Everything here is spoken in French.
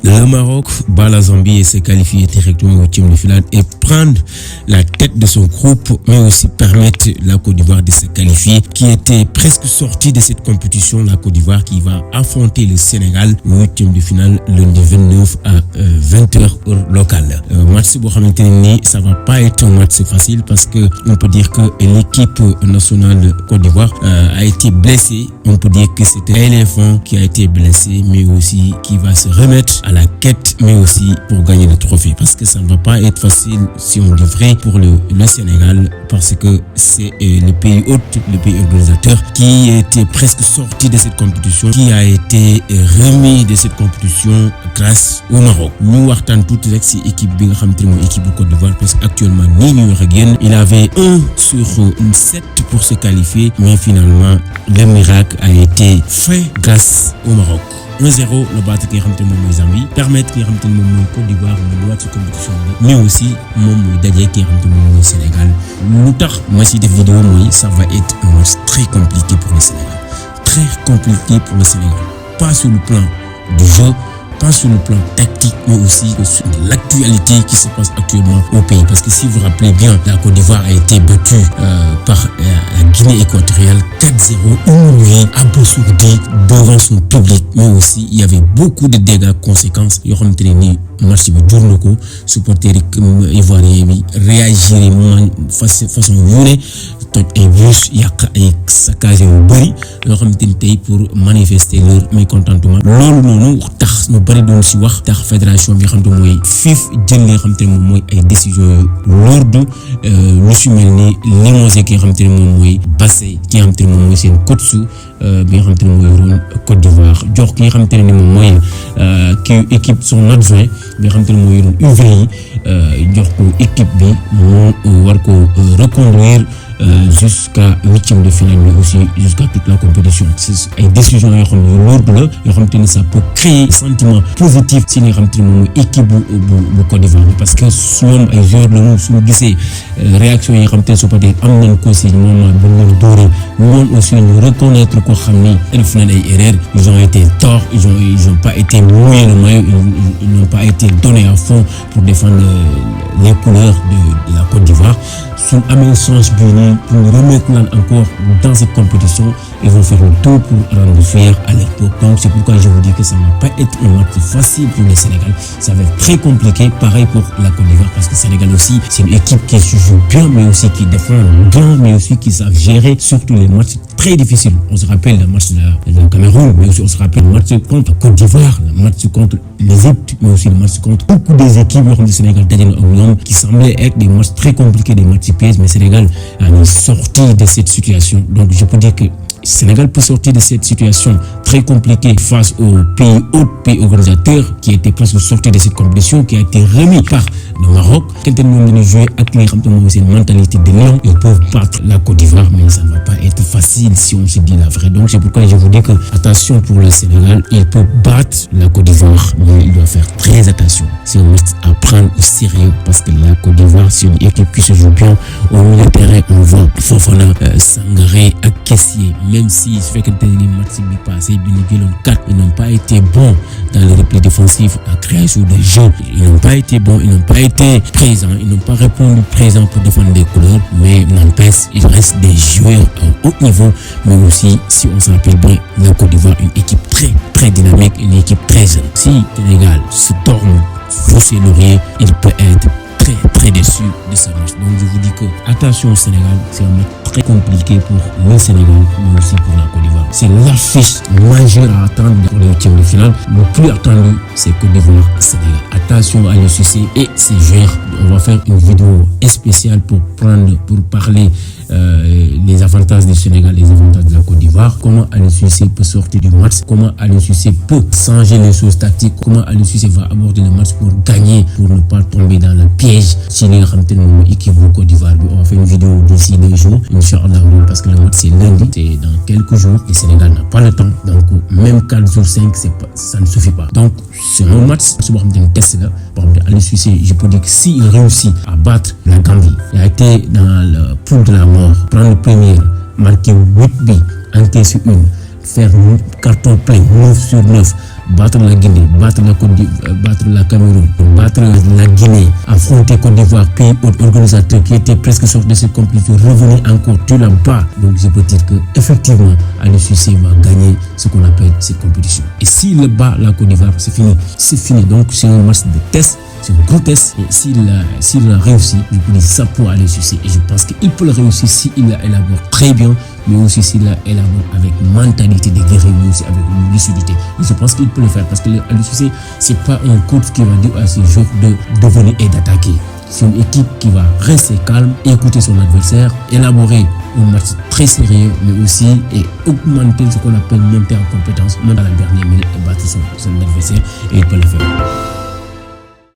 Le Maroc bat la Zambie et s'est qualifié directement au huitième de finale et prendre la tête de son groupe, mais aussi permettre la Côte d'Ivoire de se qualifier, qui était presque sortie de cette compétition. La Côte d'Ivoire qui va affronter le Sénégal au huitième de finale lundi 29 à 20h heure locale. Match bu xamante ni ça va pas être un match facile parce que on peut dire que l'équipe nationale de Côte d'Ivoire a été blessée. On peut dire que c'était l'éléphant qui a été blessé, mais aussi qui va se remettre à la quête, mais aussi pour gagner le trophée, parce que ça ne va pas être facile si on dit vrai pour le Sénégal, parce que c'est le pays hôte, le pays organisateur qui était presque sorti de cette compétition, qui a été remis de cette compétition grâce au Maroc. Ñu waxtaan tuuti rek ci équipe bi nga xamante ne mooy équipe bu Côte d'Ivoire, parce que actuellement nii ñu wax ak yéen, il avait 1 sur 7 pour se qualifier, mais finalement le miracle a été fait grâce au Maroc. 1-0 le battre ki nga xamante ne moom mooy Zambie, permettre ki nga xamante ne moom mooy Côte d'Ivoire mu ñëwaat ci compétition bi, mais aussi moom mooy daje ki nga xamante ne moom mooy Sénégal. Lu tax ma ci def vidéo mooy ça va être un match très compliqué pour le Sénégal, très compliqué pour le Sénégal, pas sur le plan du jeu, pas sur le plan tactique, mais aussi sur l'actualité qui se passe actuellement au pays. Parce que si vous vous rappelez bien, la Côte d'Ivoire a été battue par la Guinée équatoriale 4-0, humiliée, abasourdie devant son public, mais aussi il y avait beaucoup de dégâts conséquences. Yo xamante ni match bi jur na ko, supporters ivoiriens bi réagir façon yure, toj ay bus, yàq ay saccage yu bëri yoo xamante ni tey pour manifester leur mécontentement. Loolu noonu tax ñu bëri doon ci wax, tax fédération bi nga xamante mooy FIF jël li nga xamante ne moom mooy ay décisions lourdes, lu ci mel ni limogé ki nga xamante ne moom mooy Bassey, ki nga xamante ne moom mooy seen coach bi nga xamante ne mooy yoroon Côte d'Ivoire, jox ki nga xamante ne moom mooy ki équipe son adjoint bi nga xamante ne mooy yoroon UVI, jox ko équipe bi mu war ko reconduire jusqu'à huitième de finale, mais aussi jusqu'à toute la compétition. C'est une décision yoo xam ne lourde la, yoo xam te ne ça peut créer sentiment positif si nga xam te ne moom mooy équipe bu Côte d'Ivoire, parce que ñoom ay joueurs la ñu suñu gisee réaction yi nga xam te ne su peut être am nañ ko si moment bu ñu dóoree, ñoom aussi ñu reconnaître ko xam ni def nañ ay erreurs, ils ont été torts, ils ont pas été mouillés le maillot, ils n'ont pas été donnés à fond pour défendre les couleurs de la Côte d'Ivoire. Sous amee chance bi nii pour remettre encore dans cette compétition, ils vont faire le tout pour rendre fier à leur peuple. Donc c'est pourquoi je vous dis que ça ne va pas être un match facile pour le Sénégal, ça va être très compliqué, pareil pour la Côte d'Ivoire, parce que le Sénégal aussi c'est une équipe qui joue bien, mais aussi qui défend bien, mais aussi qui savent gérer surtout les matchs très difficiles. On se rappelle le match de la Cameroun, mais aussi on se rappelle le match contre la Côte d'Ivoire, le match contre l'Égypte, mais aussi le match contre beaucoup des équipes du Sénégal qui semblaient être des matchs très compliqués, des matchs pièges, mais le Sénégal a sorti de cette situation. Donc je peux dire que le Sénégal peut sortir de cette situation très compliquée face au pays hôte, pays organisateur qui était presque sorti de cette compétition, qui a été remis par le Maroc. Quand ils jouent avec une mentalité de lion, ils peuvent battre la Côte d'Ivoire, mais ça ne va pas être facile si on se dit la vraie. Donc c'est pourquoi je vous dis que attention pour le Sénégal, il peut battre la Côte d'Ivoire, mais il doit faire très attention. C'est un match à prendre au sérieux, parce que la Côte d'Ivoire c'est une équipe qui se joue bien. Au milieu de terrain, on voit Fofana, Sangaré, Kessié. Même si ce fait que les matchs passés, ils n'ont pas été bons dans le repli défensif, la création de jeu. Ils n'ont pas été bons, ils n'ont pas été présents, ils n'ont pas répondu présent pour défendre des couleurs. Mais n'empêche, il reste des joueurs à haut niveau. Mais aussi, si on s'appelle bien, la Côte d'Ivoire, une équipe très très dynamique, une équipe très jeune. Si Sénégal se torne sous ses lauriers, il peut être très déçu de ce match. Donc je vous dis que attention au Sénégal, c'est un match très compliqué pour le Sénégal, mais aussi pour la Côte d'Ivoire. C'est l'affiche majeure à attendre pour le huitième de finale. Le plus attendu, c'est Côte d'Ivoire-Sénégal. Attention à Aliou Cissé et ses joueurs. On va faire une vidéo spéciale pour parler les avantages du Sénégal, les avantages de la Côte d'Ivoire, comment Aliou Cissé peut sortir du match, comment Aliou Cissé peut changer les choses tactiques, comment Aliou Cissé va aborder le match pour gagner, pour ne pas tomber dans le piège. Si les gens ont équipe de Côte d'Ivoire, on va faire une vidéo d'ici 2 jours, Inch'Allah, parce que le match c'est lundi, c'est dans quelques jours, et le Sénégal n'a pas le temps, donc même 4 jours 5, ça ne suffit pas. Donc c'est un match, c'est un test là, par exemple Aliou Cissé, je peux dire que s'il réussit à battre la Gambie, il a été dans le pool de la mort, prendre le premier, marquer 8 buts, encaisser une, faire un carton plein, 9 sur 9, battre la Guinée, battre la Côte d'Ivoire, battre la Cameroun, battre la Guinée, affronter Côte d'Ivoire, pays organisateur qui était presque sorti de cette compétition, revenir encore, tu l'as pas. Donc je peux dire que effectivement, Aliou Cissé va gagner ce qu'on appelle cette compétition. Et s'il bat la Côte d'Ivoire, c'est fini. C'est fini. Donc c'est un match de test. C'est un gros test. Et s'il a réussi, je peux dire ça pour Aliou Cissé. Et je pense qu'il peut le réussir s'il élabore très bien, mais aussi s'il élabore avec mentalité de guerrier, mais aussi avec lucidité. Et je pense qu'il peut le faire parce que Aliou Cissé, c'est pas un coach qui va dire à ses joueurs de venir et d'attaquer. C'est une équipe qui va rester calme, écouter son adversaire, élaborer un match très sérieux, mais aussi et augmenter ce qu'on appelle monter en compétence, monter à la dernière minute et battre son adversaire. Et il peut le faire.